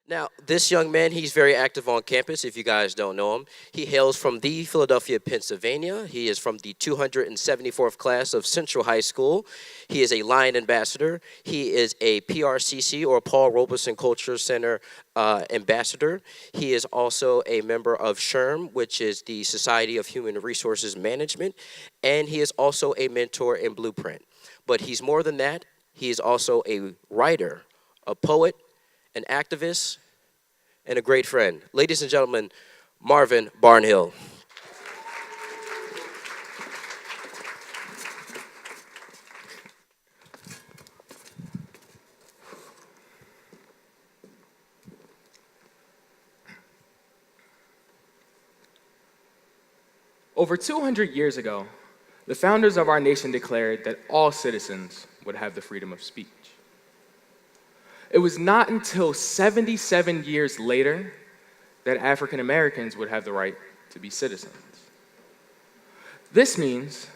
Now, this young man, he's very active on campus, if you guys don't know him. He hails from the Philadelphia, Pennsylvania. He is from the 274th class of Central High School. He is a Lion Ambassador. He is a PRCC, or Paul Robeson Culture Center Ambassador. He is also a member of SHRM, which is the Society of Human Resources Management. And he is also a mentor in Blueprint. But he's more than that. He is also a writer, a poet, an activist, and a great friend. Ladies and gentlemen, Marvin Barnhill. Over 200 years ago, the founders of our nation declared that all citizens would have the freedom of speech. It was not until 77 years later that African Americans would have the right to be citizens. This means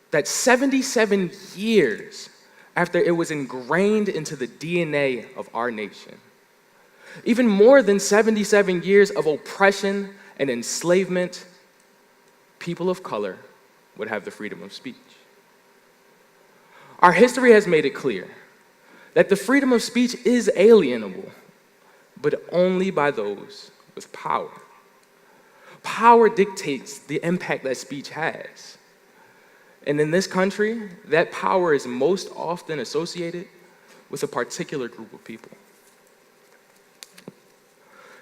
that 77 years after it was ingrained into the DNA of our nation, even more than 77 years of oppression and enslavement, people of color would have the freedom of speech. Our history has made it clear that the freedom of speech is alienable, but only by those with power. Power dictates the impact that speech has. And in this country, that power is most often associated with a particular group of people.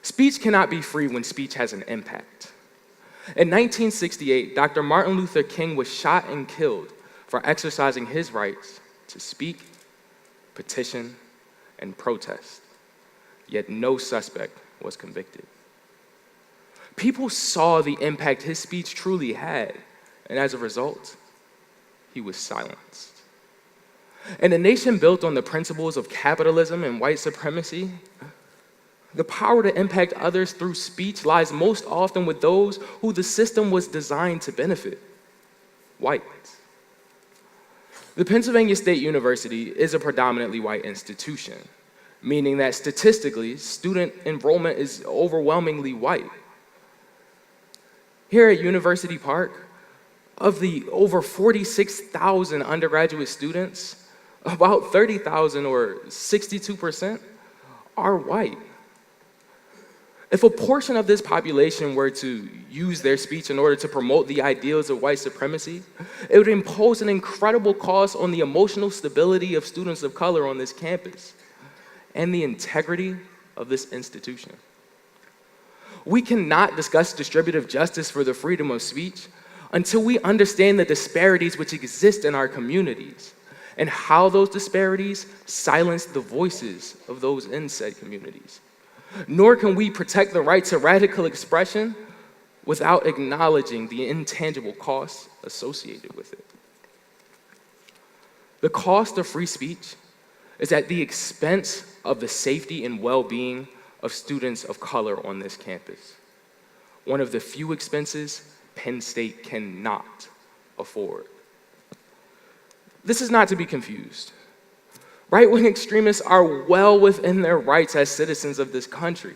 Speech cannot be free when speech has an impact. In 1968, Dr. Martin Luther King was shot and killed for exercising his rights to speak, petition, and protest, yet no suspect was convicted. People saw the impact his speech truly had, and as a result, he was silenced. In a nation built on the principles of capitalism and white supremacy, the power to impact others through speech lies most often with those who the system was designed to benefit: whites. The Pennsylvania State University is a predominantly white institution, meaning that statistically, student enrollment is overwhelmingly white. Here at University Park, of the over 46,000 undergraduate students, about 30,000, or 62%, are white. If a portion of this population were to use their speech in order to promote the ideals of white supremacy, it would impose an incredible cost on the emotional stability of students of color on this campus and the integrity of this institution. We cannot discuss distributive justice for the freedom of speech until we understand the disparities which exist in our communities and how those disparities silence the voices of those in said communities. Nor can we protect the right to radical expression without acknowledging the intangible costs associated with it. The cost of free speech is at the expense of the safety and well-being of students of color on this campus, one of the few expenses Penn State cannot afford. This is not to be confused. Right-wing extremists are well within their rights as citizens of this country.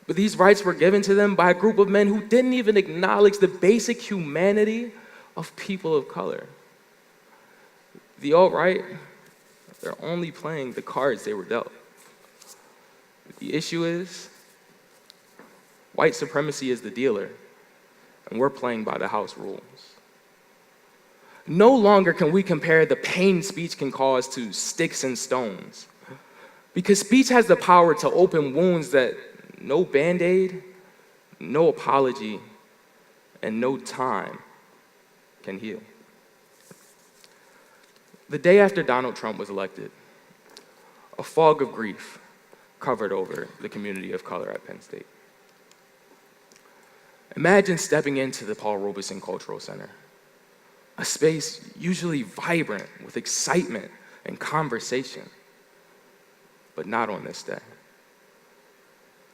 But these rights were given to them by a group of men who didn't even acknowledge the basic humanity of people of color. The alt-right, they're only playing the cards they were dealt. The issue is, white supremacy is the dealer, and we're playing by the house rules. No longer can we compare the pain speech can cause to sticks and stones, because speech has the power to open wounds that no Band-Aid, no apology, and no time can heal. The day after Donald Trump was elected, a fog of grief covered over the community of color at Penn State. Imagine stepping into the Paul Robeson Cultural Center, a space usually vibrant with excitement and conversation, but not on this day.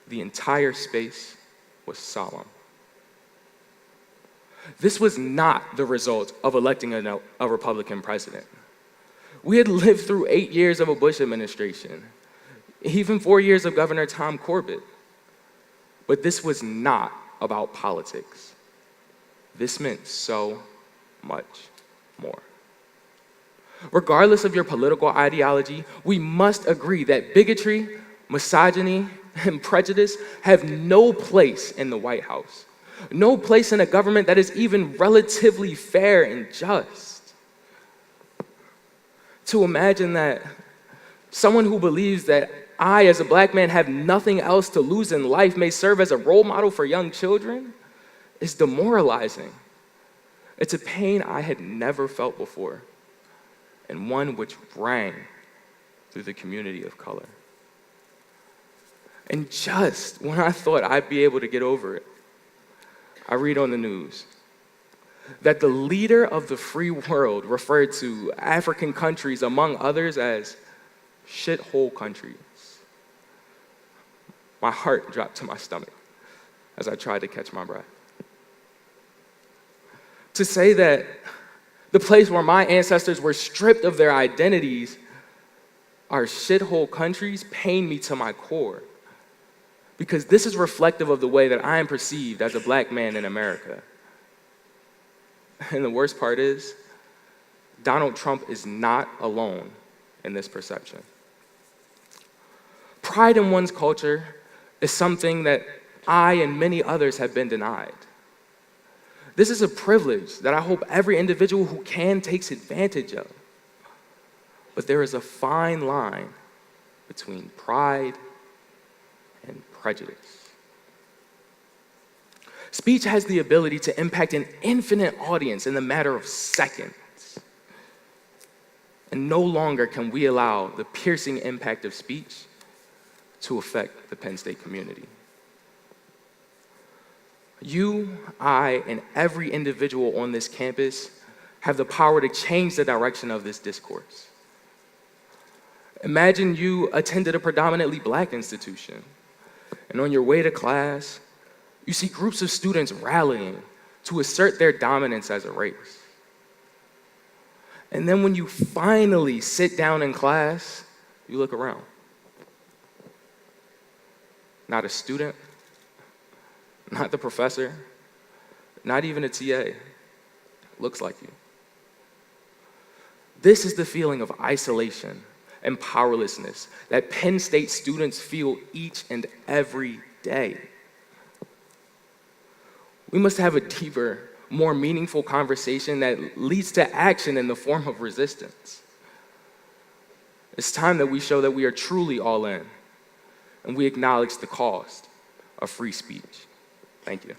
The entire space was solemn. This was not the result of electing a Republican president. We had lived through 8 years of a Bush administration. even 4 years of Governor Tom Corbett. But this was not about politics. This meant so much more. Regardless of your political ideology, we must agree that bigotry, misogyny, and prejudice have no place in the White House, no place in a government that is even relatively fair and just. To imagine that someone who believes that I, as a black man, have nothing else to lose in life may serve as a role model for young children is demoralizing. It's a pain I had never felt before, and one which rang through the community of color. And just when I thought I'd be able to get over it, I read on the news that the leader of the free world referred to African countries, among others, as shithole countries. My heart dropped to my stomach as I tried to catch my breath. To say that the place where my ancestors were stripped of their identities are shithole countries pain me to my core, because this is reflective of the way that I am perceived as a black man in America. And the worst part is, Donald Trump is not alone in this perception. Pride in one's culture is something that I and many others have been denied. This is a privilege that I hope every individual who can takes advantage of. But there is a fine line between pride and prejudice. Speech has the ability to impact an infinite audience in the matter of seconds. And no longer can we allow the piercing impact of speech to affect the Penn State community. You, I, and every individual on this campus have the power to change the direction of this discourse. Imagine you attended a predominantly black institution, and on your way to class, you see groups of students rallying to assert their dominance as a race. And then when you finally sit down in class, you look around. Not a student, not the professor, not even a TA. Looks like you. This is the feeling of isolation and powerlessness that Penn State students feel each and every day. We must have a deeper, more meaningful conversation that leads to action in the form of resistance. It's time that we show that we are truly all in, and we acknowledge the cost of free speech. Thank you.